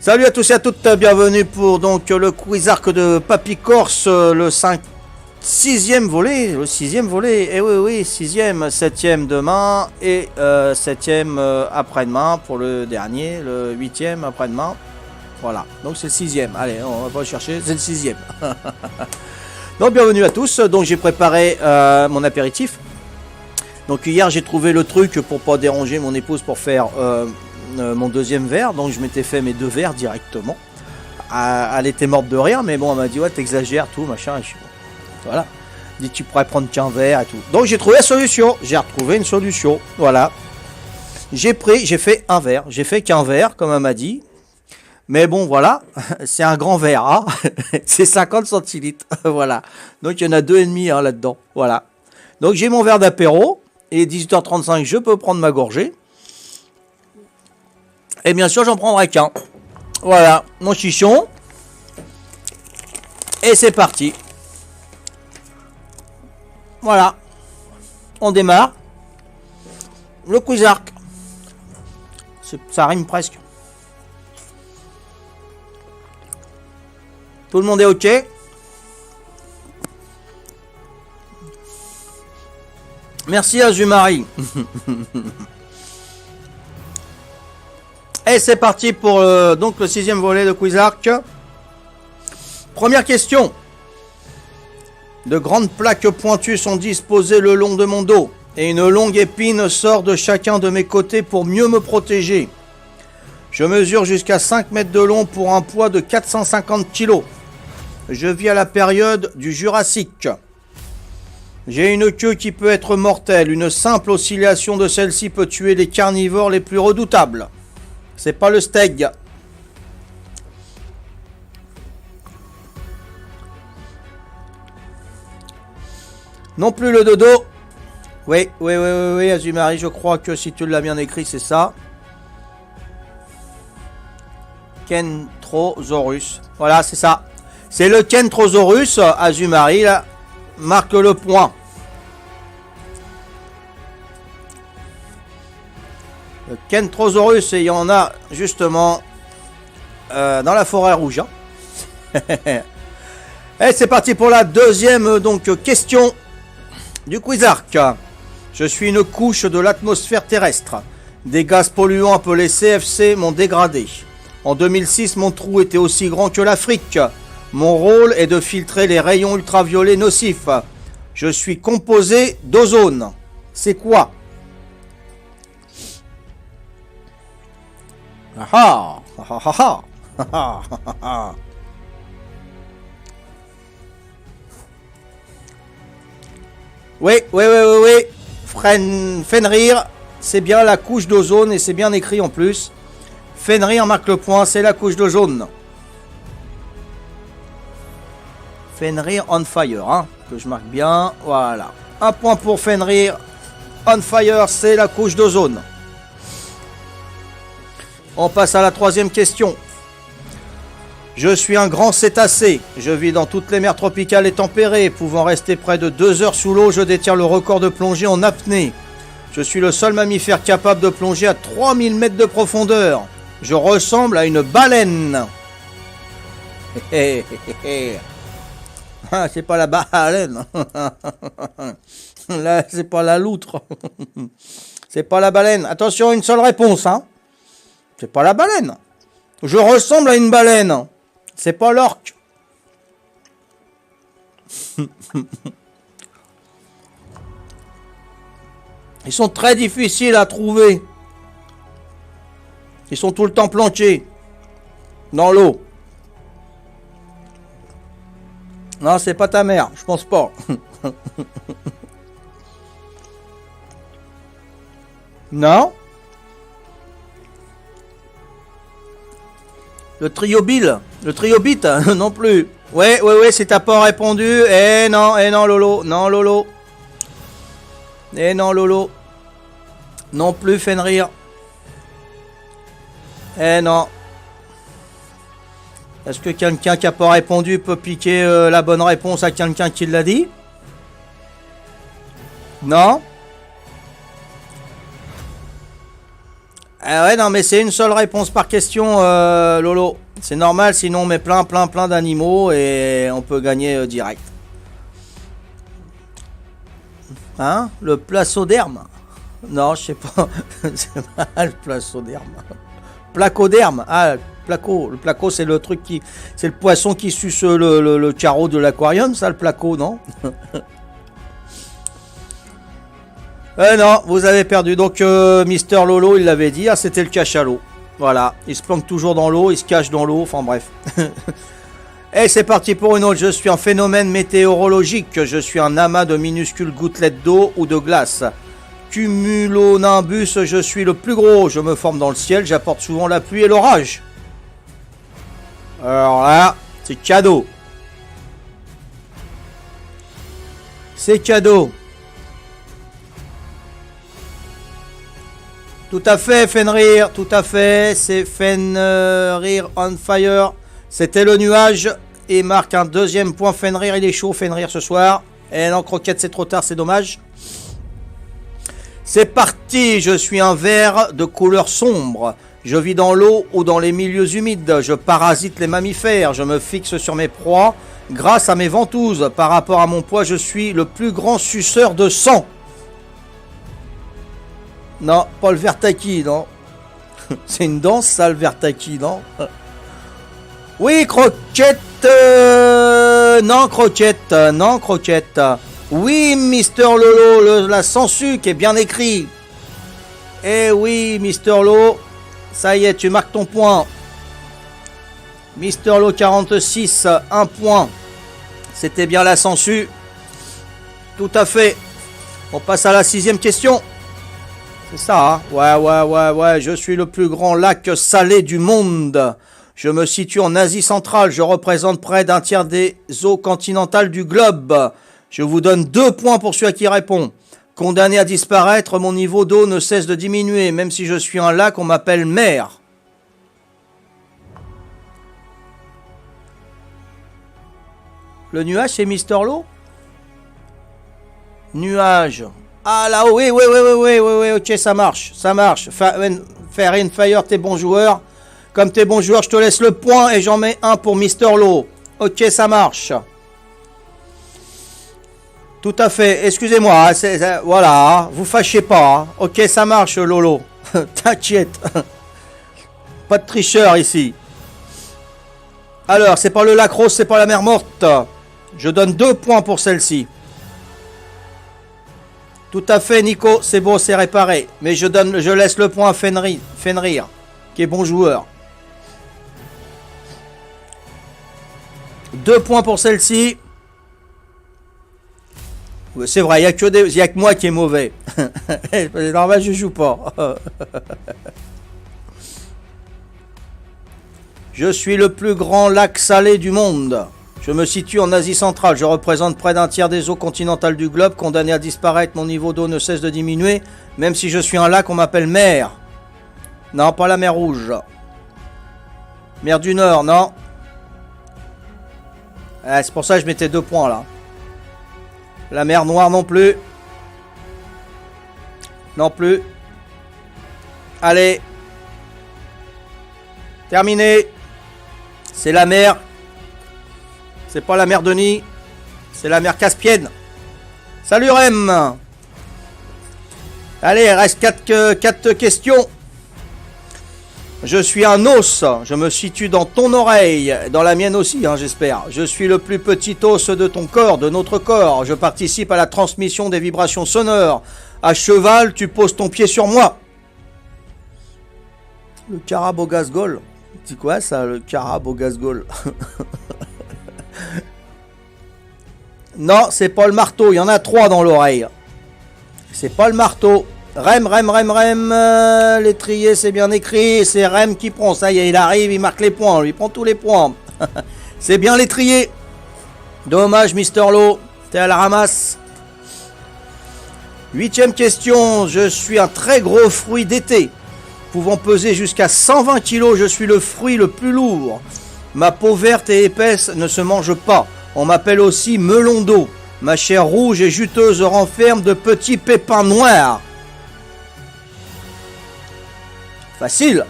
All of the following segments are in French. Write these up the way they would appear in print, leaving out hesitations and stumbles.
Salut à tous et à toutes, bienvenue pour donc le Quizark de Papy Corse, le 6e volet, et oui, 6e, 7e demain et 7e après-demain pour le dernier, le 8e après-demain. Voilà, donc c'est le 6e, allez, on va pas le chercher, c'est le 6e. Donc bienvenue à tous, donc j'ai préparé mon apéritif. Donc hier j'ai trouvé le truc pour pas déranger mon épouse pour faire mon deuxième verre, donc je m'étais fait mes 2 verres directement. Elle était morte de rire, mais bon, elle m'a dit ouais t'exagères tout machin. Et je suis bon. Voilà. Elle dit tu pourrais prendre qu'un verre et tout. Donc j'ai trouvé la solution, j'ai retrouvé une solution. Voilà. J'ai fait un verre, j'ai fait qu'un verre comme elle m'a dit. Mais bon voilà, c'est un grand verre, hein. C'est 50 centilitres, voilà. Donc il y en a 2,5 hein, là-dedans, voilà. Donc j'ai mon verre d'apéro et 18h35 je peux prendre ma gorgée. Et bien sûr, j'en prendrai qu'un. Voilà, mon chichon. Et c'est parti. Voilà. On démarre. Le Quizark. Ça rime presque. Tout le monde est OK? Merci Azumari. Et c'est parti pour donc le 6e volet de Quizark. Première question. De grandes plaques pointues sont disposées le long de mon dos et une longue épine sort de chacun de mes côtés pour mieux me protéger. Je mesure jusqu'à 5 mètres de long pour un poids de 450 kg. Je vis à la période du Jurassique. J'ai une queue qui peut être mortelle. Une simple oscillation de celle-ci peut tuer les carnivores les plus redoutables. C'est pas le steak. Non plus le dodo. Oui, Azumari, je crois que si tu l'as bien écrit, c'est ça. Kentrosaurus. Voilà, c'est ça. C'est le Kentrosaurus, Azumari, là, marque le point. Le Kentrosaurus, et il y en a justement dans la forêt rouge. Et c'est parti pour la deuxième donc question du Quizark. Je suis une couche de l'atmosphère terrestre. Des gaz polluants appelés CFC m'ont dégradé. En 2006, mon trou était aussi grand que l'Afrique. Mon rôle est de filtrer les rayons ultraviolets nocifs. Je suis composé d'ozone. C'est quoi? Oui. Fenrir, c'est bien la couche d'ozone et c'est bien écrit en plus. Fenrir marque le point, c'est la couche d'ozone. Fenrir on fire, hein, que je marque bien, voilà. Un point pour Fenrir on fire, c'est la couche d'ozone. On passe à la troisième question. Je suis un grand cétacé. Je vis dans toutes les mers tropicales et tempérées. Pouvant rester près de 2 heures sous l'eau, je détiens le record de plongée en apnée. Je suis le seul mammifère capable de plonger à 3000 mètres de profondeur. Je ressemble à une baleine. Ah, c'est pas la baleine. Là, c'est pas la loutre. C'est pas la baleine. Attention, une seule réponse, hein. C'est pas la baleine. Je ressemble à une baleine. C'est pas l'orque. Ils sont très difficiles à trouver. Ils sont tout le temps planqués dans l'eau. Non, c'est pas ta mère, je pense pas. Non. Le triobite, non plus. Ouais, si t'as pas répondu. Non, Lolo. Non, Lolo. Non, Lolo. Non plus, Fenrir. Non. Est-ce que quelqu'un qui a pas répondu peut piquer la bonne réponse à quelqu'un qui l'a dit? Non. Ah ouais, non, mais c'est une seule réponse par question, Lolo. C'est normal, sinon on met plein d'animaux et on peut gagner direct. Hein? Le placoderme? Non, je sais pas. C'est pas le placoderme. Placoderme. Ah, placo. Le placo, c'est le truc qui... C'est le poisson qui suce le carreau de l'aquarium, ça, le placo, non? Non, vous avez perdu. Donc, Mister Lolo, il l'avait dit, ah, c'était le cachalot. Voilà, il se planque toujours dans l'eau, il se cache dans l'eau, enfin bref. Et c'est parti pour une autre. Je suis un phénomène météorologique. Je suis un amas de minuscules gouttelettes d'eau ou de glace. Cumulonimbus, je suis le plus gros. Je me forme dans le ciel, j'apporte souvent la pluie et l'orage. Alors là, c'est cadeau. C'est cadeau. Tout à fait, Fenrir, tout à fait. C'est Fenrir on fire. C'était le nuage. Et marque un deuxième point. Fenrir, il est chaud, Fenrir, ce soir. Et non, Croquette, c'est trop tard, c'est dommage. C'est parti. Je suis un ver de couleur sombre. Je vis dans l'eau ou dans les milieux humides. Je parasite les mammifères. Je me fixe sur mes proies grâce à mes ventouses. Par rapport à mon poids, je suis le plus grand suceur de sang. Non, pas le Vertaki, non. C'est une danse, ça, le Vertaki, non? Oui, Croquette. Non, Croquette. Non, Croquette. Oui, Mister Lolo, la sangsue qui est bien écrit. Eh oui, Mister Lolo. Ça y est, tu marques ton point. Mister Lolo 46, 1 point. C'était bien la sangsue. Tout à fait. On passe à la 6e question. C'est ça, hein? Ouais. Je suis le plus grand lac salé du monde. Je me situe en Asie centrale. Je représente près d'un tiers des eaux continentales du globe. Je vous donne 2 points pour celui qui répond. Condamné à disparaître, mon niveau d'eau ne cesse de diminuer. Même si je suis un lac, on m'appelle mer. Le nuage, c'est Mister Low? Nuage. Ah là, oui, ok, ça marche. Fair in Fire, t'es bon joueur. Comme t'es bon joueur, je te laisse le point et j'en mets un pour Mister Low. Ok, ça marche. Tout à fait, excusez-moi, voilà, vous fâchez pas. Hein. Ok, ça marche, Lolo. T'inquiète. Pas de tricheur ici. Alors, c'est pas le lac rose, c'est pas la mer morte. Je donne 2 points pour celle-ci. Tout à fait, Nico, c'est bon, c'est réparé. Mais je laisse le point à Fenrir, qui est bon joueur. 2 points pour celle-ci. C'est vrai, il n'y a que moi qui est mauvais. C'est normal, je joue pas. Je suis le plus grand lac salé du monde. Je me situe en Asie centrale. Je représente près d'un tiers des eaux continentales du globe. Condamné à disparaître, mon niveau d'eau ne cesse de diminuer. Même si je suis un lac, on m'appelle mer. Non, pas la mer Rouge. Mer du Nord, non. C'est pour ça que je mettais 2 points là. La mer Noire non plus. Non plus. Allez. Terminé. C'est la mer. C'est pas la mer Denis. C'est la mer Caspienne. Salut Rem. Allez, il reste 4 questions. Je suis un os. Je me situe dans ton oreille. Dans la mienne aussi, hein, j'espère. Je suis le plus petit os de ton corps, de notre corps. Je participe à la transmission des vibrations sonores. À cheval, tu poses ton pied sur moi. Le Carabogasgol. C'est quoi ça, le Carabogasgol? Non, c'est pas le marteau. Il y en a 3 dans l'oreille. C'est pas le marteau. Rem. L'étrier, c'est bien écrit. C'est Rem qui prend. Ça y est, il arrive, il marque les points. On lui prend tous les points. C'est bien l'étrier. Dommage, Mister Low. T'es à la ramasse. 8e question. Je suis un très gros fruit d'été. Pouvant peser jusqu'à 120 kg, je suis le fruit le plus lourd. Ma peau verte et épaisse ne se mange pas. On m'appelle aussi melon d'eau. Ma chair rouge et juteuse renferme de petits pépins noirs. Facile.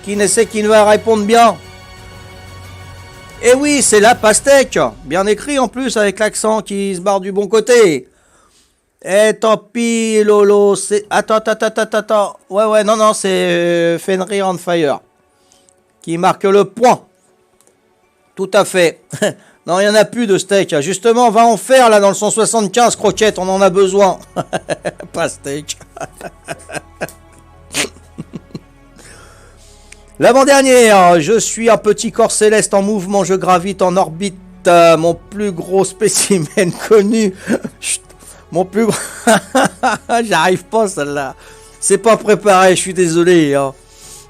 Qui ne va répondre bien? Eh oui, c'est la pastèque. Bien écrit en plus avec l'accent qui se barre du bon côté. Eh tant pis Lolo, c'est... Attends. Ouais, non, c'est Fenrir on Fire. Qui marque le point. Tout à fait. Non, il n'y en a plus de steak. Justement, on va en faire là dans le 175 croquettes, on en a besoin. Pas steak. L'avant-dernière, je suis un petit corps céleste en mouvement, je gravite en orbite. Mon plus gros spécimen connu. Chut, mon plus gros... J'arrive pas celle-là. C'est pas préparé, je suis désolé. Hein.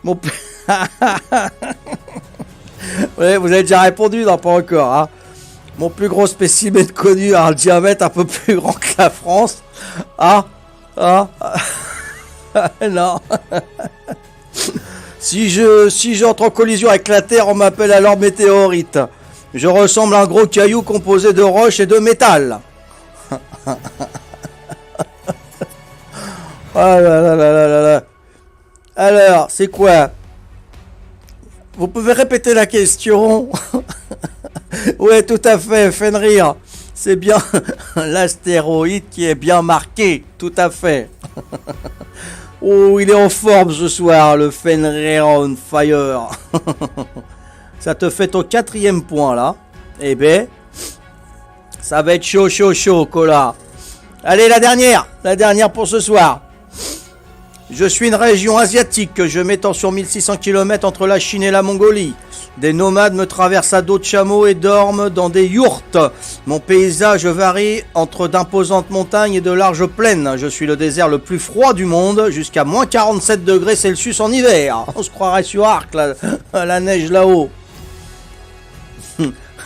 Mon plus... Ouais, vous avez déjà répondu, non pas encore. Hein. Mon plus gros spécimen connu a un diamètre un peu plus grand que la France. Non. Si j'entre en collision avec la Terre, on m'appelle alors météorite. Je ressemble à un gros caillou composé de roches et de métal. Ah là. Alors, c'est quoi? Vous pouvez répéter la question? Ouais, tout à fait, Fenrir. C'est bien l'astéroïde qui est bien marqué, tout à fait. Oh, il est en forme ce soir, le Fenrir on Fire. Ça te fait ton 4e point, là. Eh ben, ça va être chaud, Cola. Allez, la dernière pour ce soir. Je suis une région asiatique, je m'étends sur 1600 km entre la Chine et la Mongolie. Des nomades me traversent à dos de chameau et dorment dans des yourtes. Mon paysage varie entre d'imposantes montagnes et de larges plaines. Je suis le désert le plus froid du monde, jusqu'à moins 47 degrés Celsius en hiver. On se croirait sur Arc, la neige là-haut.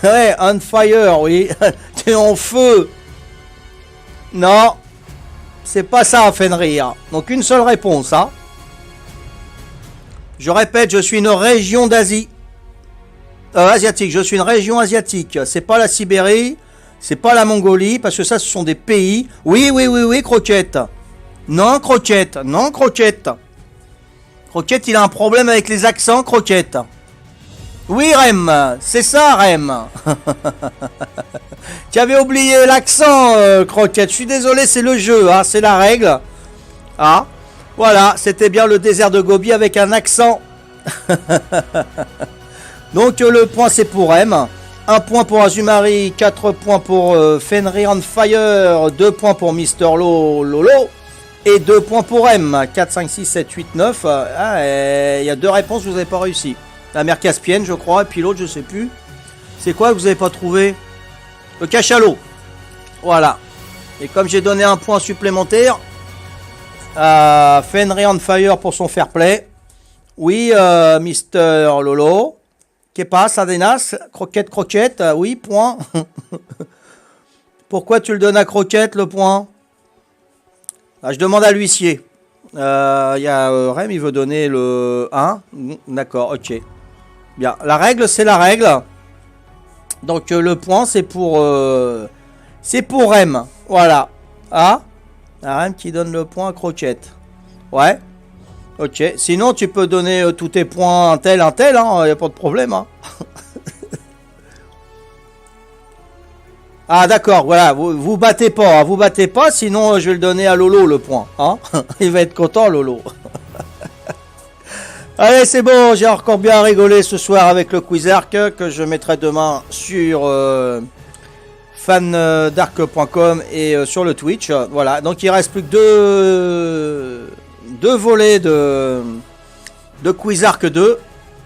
Ouais, on fire, oui. T'es en feu. Non, c'est pas ça, Fenrir. Donc une seule réponse, hein. Je répète, je suis une région d'Asie. Asiatique, je suis une région asiatique. C'est pas la Sibérie, c'est pas la Mongolie, parce que ça, ce sont des pays. Oui, Croquette. Non, Croquette. Croquette, il a un problème avec les accents, Croquette. Oui, Rem, c'est ça, Rem. Tu avais oublié l'accent, Croquette. Je suis désolé, c'est le jeu, hein, c'est la règle. Ah, voilà, c'était bien le désert de Gobi avec un accent. Donc le point c'est pour Rem, 1 point pour Azumari, 4 points pour Fenrir on Fire, 2 points pour Mister Lolo et 2 points pour Rem. 4, 5, 6, 7, 8, 9. Il y a 2 réponses, vous n'avez pas réussi. La mer Caspienne, je crois, et puis l'autre, je sais plus. C'est quoi que vous n'avez pas trouvé? Le cachalot. Voilà. Et comme j'ai donné un point supplémentaire à Fenrir on Fire pour son fair play. Oui, Mister Lolo. Qu'est passe, Adenas? Croquette, oui, point. Pourquoi tu le donnes à Croquette, le point? Je demande à l'huissier. Il y a Rem, il veut donner le 1. D'accord, ok. Bien, la règle, c'est la règle. Donc, le point, c'est pour Rem. Voilà. Ah, Rem qui donne le point à Croquette. Ouais. Ok, sinon tu peux donner tous tes points un tel, hein, y a pas de problème, hein. Ah d'accord, voilà, vous battez pas, sinon je vais le donner à Lolo le point, hein. Il va être content, Lolo. Allez, c'est bon, j'ai encore bien rigolé ce soir avec le Quizark que je mettrai demain sur fandark.com et sur le Twitch. Voilà, donc il reste plus que deux volets de Quizark 2,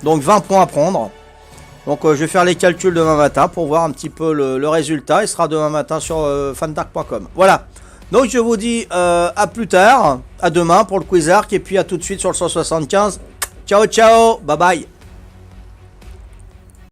donc 20 points à prendre. Donc je vais faire les calculs demain matin pour voir un petit peu le résultat. Il sera demain matin sur fandark.com. Voilà, donc je vous dis à plus tard, à demain pour le Quizark, et puis à tout de suite sur le 175. Ciao, bye bye.